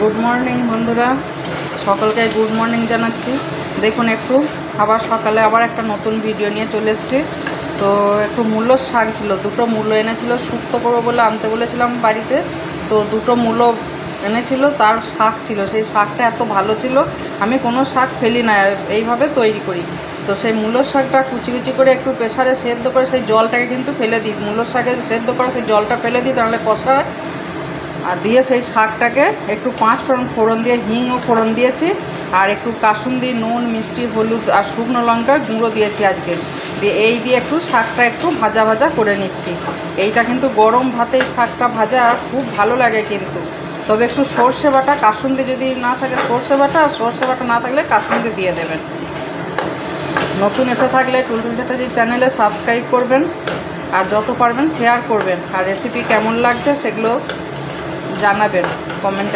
Good morning বন্ধুরা, সকলকে good morning জানাচ্ছি। দেখুন একটু আবার সকালে আবার একটা নতুন ভিডিও নিয়ে চলে এসেছি। তো একটু মূলো শাক ছিল, দুটো মূলো এনেছিল, শুক্তো করবো বলে আনতে বলেছিলাম বাড়িতে। তো দুটো মূলো এনেছিল, তার শাক ছিল, সেই শাকটা এত ভালো ছিল, আমি কোনো শাক ফেলি না, এইভাবে তৈরি করি। তো সেই মূলোর শাকটা কুচি কুচি করে একটু প্রেসারে সেদ্ধ করে সেই জলটাকে কিন্তু ফেলে দিই, মূলোর শাকে সেদ্ধ করে সেই জলটা ফেলে দিই, তাহলে কষা হয়। আর দিয়ে সেই শাকটাকে একটু 5 ফোড়ন দিয়ে হিংও ফোড়ন দিয়েছি, আর একটু কাসুন্দি, নুন, মিষ্টি, হলুদ আর শুকনো লঙ্কার গুঁড়ো দিয়েছি আজকে। দিয়ে এই দিয়ে একটু শাকটা একটু ভাজা ভাজা করে নিচ্ছি। এইটা কিন্তু গরম ভাতে শাকটা ভাজা খুব ভালো লাগে কিন্তু। তবে একটু সর্ষে বাটা, কাসুন্দি যদি না থাকে সর্ষে বাটা, আর সর্ষে বাটা না থাকলে কাসুন্দি দিয়ে দেবেন। নতুন এসে থাকলে টুলটুল চ্যাটার্জি চ্যানেলে সাবস্ক্রাইব করবেন, আর যত পারবেন শেয়ার করবেন, আর রেসিপি কেমন লাগছে সেগুলো জানাবেন কমেন্টে।